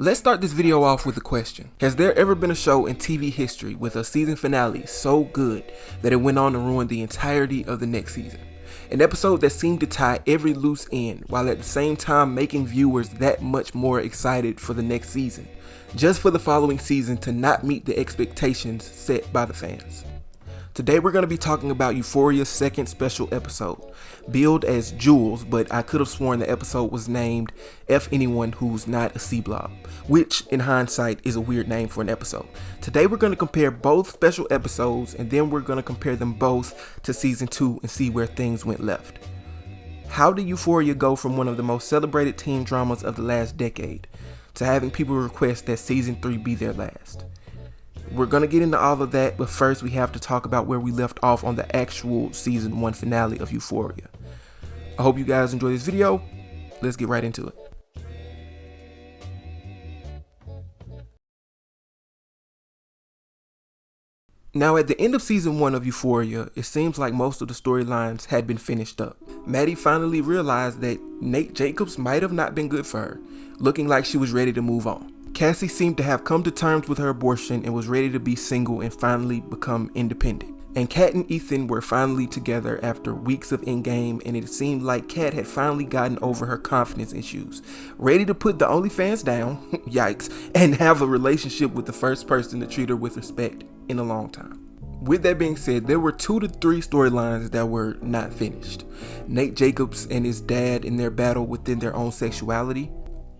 Let's start this video off with a question. Has there ever been a show in TV history with a season finale so good that it went on to ruin the entirety of the next season? An episode that seemed to tie every loose end while at the same time making viewers that much more excited for the next season, just for the following season to not meet the expectations set by the fans. Today we're going to be talking about Euphoria's second special episode, billed as Jules, but I could have sworn the episode was named F Anyone Who's Not a C-Blob, which in hindsight is a weird name for an episode. Today we're going to compare both special episodes and then we're going to compare them both to season 2 and see where things went left. How did Euphoria go from one of the most celebrated teen dramas of the last decade to having people request that season 3 be their last? We're going to get into all of that, but first we have to talk about where we left off on the actual season 1 finale of Euphoria. I hope you guys enjoy this video. Let's get right into it. Now, at the end of season 1 of Euphoria, it seems like most of the storylines had been finished up. Maddie finally realized that Nate Jacobs might have not been good for her, looking like she was ready to move on. Cassie seemed to have come to terms with her abortion and was ready to be single and finally become independent. And Kat and Ethan were finally together after weeks of in-game, and it seemed like Kat had finally gotten over her confidence issues, ready to put the OnlyFans down, yikes, and have a relationship with the first person to treat her with respect in a long time. With that being said, there were 2 to 3 storylines that were not finished. Nate Jacobs and his dad in their battle within their own sexuality,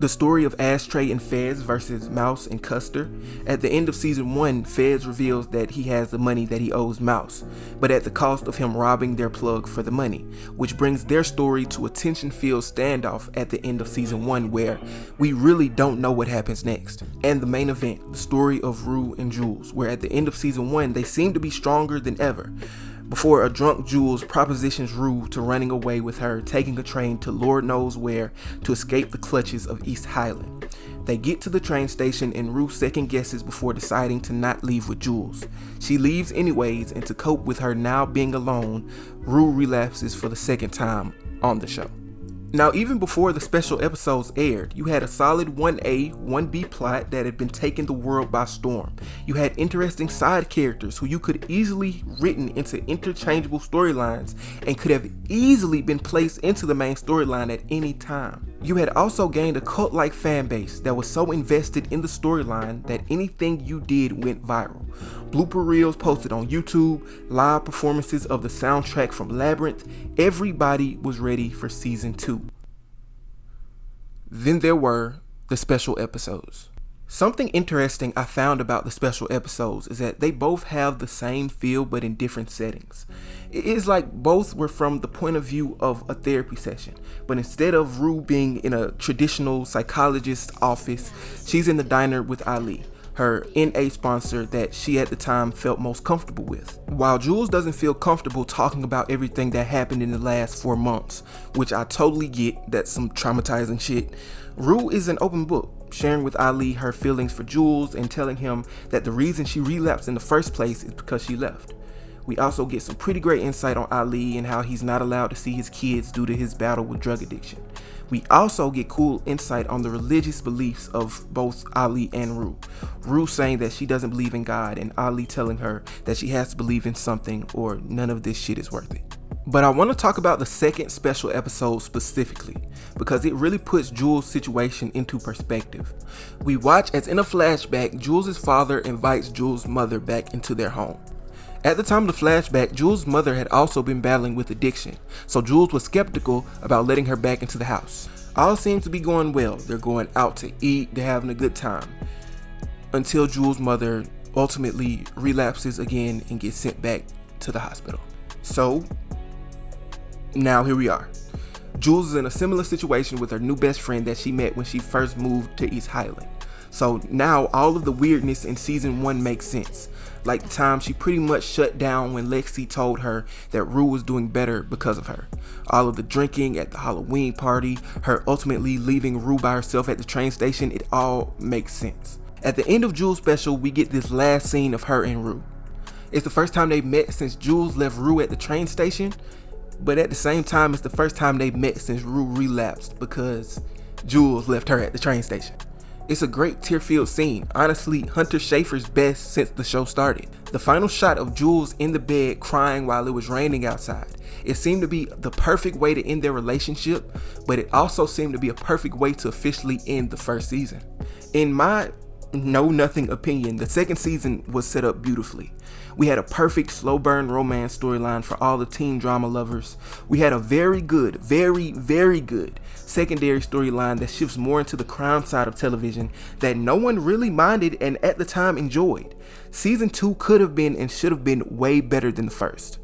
the story of Ashtray and Fez versus Mouse and Custer. At the end of season 1, Fez reveals that he has the money that he owes Mouse, but at the cost of him robbing their plug for the money, which brings their story to a tension-filled standoff at the end of season 1 where we really don't know what happens next. And the main event, the story of Rue and Jules, where at the end of season 1 they seem to be stronger than ever, before a drunk Jules propositions Rue to running away with her, taking a train to Lord knows where to escape the clutches of East Highland. They get to the train station and Rue second guesses before deciding to not leave with Jules. She leaves anyways, and to cope with her now being alone, Rue relapses for the second time on the show. Now, even before the special episodes aired, you had a solid 1A, 1B plot that had been taking the world by storm. You had interesting side characters who you could easily written into interchangeable storylines and could have easily been placed into the main storyline at any time. You had also gained a cult-like fan base that was so invested in the storyline that anything you did went viral. Blooper reels posted on YouTube, live performances of the soundtrack from Labyrinth. Everybody was ready for season 2. Then there were the special episodes. Something interesting I found about the special episodes is that they both have the same feel but in different settings. It is like both were from the point of view of a therapy session, but instead of Rue being in a traditional psychologist's office, she's in the diner with Ali, her NA sponsor that she at the time felt most comfortable with. While Jules doesn't feel comfortable talking about everything that happened in the last 4 months, which I totally get, that's some traumatizing shit, Rue is an open book, sharing with Ali her feelings for Jules and telling him that the reason she relapsed in the first place is because she left. We also get some pretty great insight on Ali and how he's not allowed to see his kids due to his battle with drug addiction. We also get cool insight on the religious beliefs of both Ali and Rue. Rue saying that she doesn't believe in God and Ali telling her that she has to believe in something or none of this shit is worth it. But I want to talk about the second special episode specifically because it really puts Jules' situation into perspective. We watch as in a flashback, Jules' father invites Jules' mother back into their home. At the time of the flashback, Jules' mother had also been battling with addiction, so Jules was skeptical about letting her back into the house. All seems to be going well. They're going out to eat, they're having a good time, until Jules' mother ultimately relapses again and gets sent back to the hospital. So, now here we are. Jules is in a similar situation with her new best friend that she met when she first moved to East Highland. So now all of the weirdness in season 1 makes sense. Like the time she pretty much shut down when Lexi told her that Rue was doing better because of her. All of the drinking at the Halloween party, her ultimately leaving Rue by herself at the train station, it all makes sense. At the end of Jules' special, we get this last scene of her and Rue. It's the first time they've met since Jules left Rue at the train station, but at the same time, it's the first time they've met since Rue relapsed because Jules left her at the train station. It's a great tear-filled scene, honestly Hunter Schafer's best since the show started. The final shot of Jules in the bed crying while it was raining outside. It seemed to be the perfect way to end their relationship, but it also seemed to be a perfect way to officially end the first season. In my know-nothing opinion, the second season was set up beautifully. We had a perfect slow burn romance storyline for all the teen drama lovers. We had a very good, very good secondary storyline that shifts more into the crime side of television that no one really minded and at the time enjoyed. Season 2 could have been and should have been way better than the first.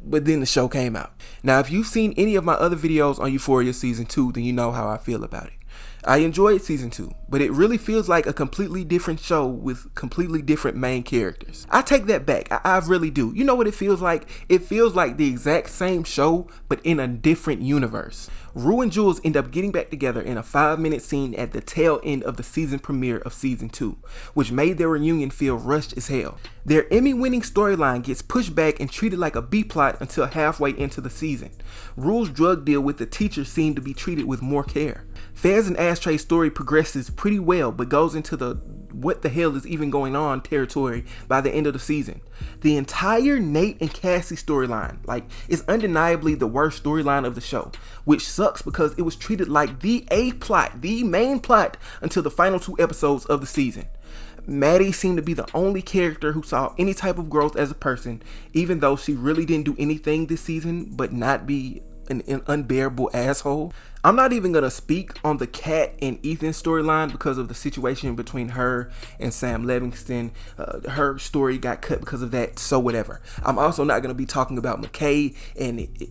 But then the show came out. Now, if you've seen any of my other videos on Euphoria Season 2, then you know how I feel about it. I enjoyed Season 2, but it really feels like a completely different show with completely different main characters. I take that back, I really do. You know what it feels like? It feels like the exact same show, but in a different universe. Rue and Jules end up getting back together in a 5-minute scene at the tail end of the season premiere of Season 2, which made their reunion feel rushed as hell. Their Emmy-winning storyline gets pushed back and treated like a B-plot until halfway into the season. Rue's drug deal with the teacher seemed to be treated with more care. Fez and Ashtray's story progresses pretty well, but goes into the what the hell is even going on territory by the end of the season. The entire Nate and Cassie storyline, is undeniably the worst storyline of the show, which sucks because it was treated like the A-plot, the main plot, until the final 2 episodes of the season. Maddie seemed to be the only character who saw any type of growth as a person, even though she really didn't do anything this season but not be an unbearable asshole. I'm not even gonna speak on the Kat and Ethan storyline because of the situation between her and Sam Livingston. Her story got cut because of that, so whatever. I'm also not gonna be talking about McKay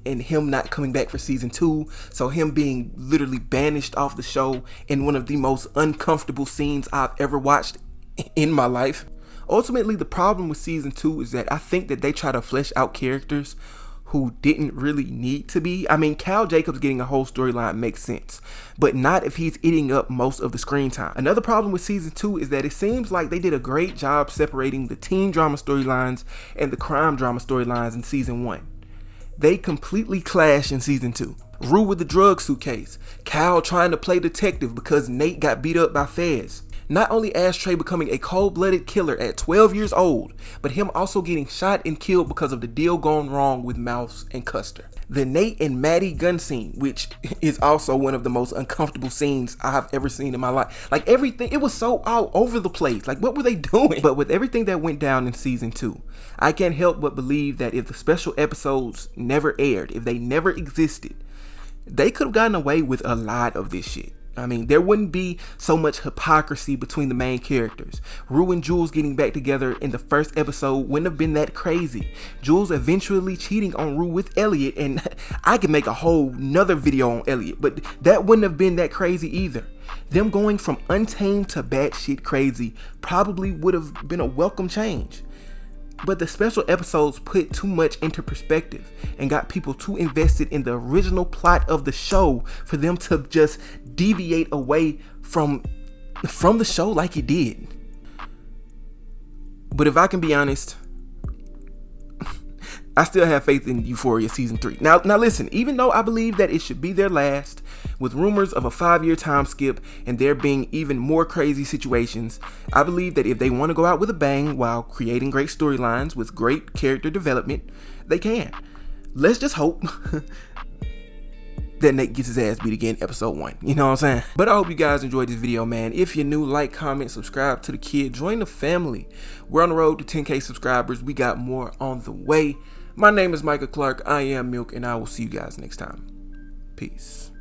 and him not coming back for season 2, so him being literally banished off the show in one of the most uncomfortable scenes I've ever watched in my life. Ultimately, the problem with season 2 is that I think that they try to flesh out characters who didn't really need to be. I mean, Cal Jacobs getting a whole storyline makes sense, but not if he's eating up most of the screen time. Another problem with season 2 is that it seems like they did a great job separating the teen drama storylines and the crime drama storylines in season 1. They completely clash in season 2. Rue with the drug suitcase, Cal trying to play detective because Nate got beat up by Fez. Not only Ashtray becoming a cold-blooded killer at 12 years old, but him also getting shot and killed because of the deal going wrong with Mouse and Custer. The Nate and Maddie gun scene, which is also one of the most uncomfortable scenes I've ever seen in my life. Everything, it was so all over the place. What were they doing? But with everything that went down in season 2, I can't help but believe that if the special episodes never aired, if they never existed, they could have gotten away with a lot of this shit. I mean, there wouldn't be so much hypocrisy between the main characters. Rue and Jules getting back together in the first episode wouldn't have been that crazy. Jules eventually cheating on Rue with Elliot, and I could make a whole nother video on Elliot, but that wouldn't have been that crazy either. Them going from untamed to batshit crazy probably would have been a welcome change. But the special episodes put too much into perspective and got people too invested in the original plot of the show for them to just deviate away from the show like it did. But if I can be honest, I still have faith in Euphoria season 3. Now listen, even though I believe that it should be their last, with rumors of a 5-year time skip and there being even more crazy situations, I believe that if they want to go out with a bang while creating great storylines with great character development, they can. Let's just hope that Nate gets his ass beat again episode 1. You know what I'm saying? But I hope you guys enjoyed this video, man. If you're new, like, comment, subscribe to the kid, join the family. We're on the road to 10K subscribers. We got more on the way. My name is Micah Clark. I am Milk, and I will see you guys next time. Peace.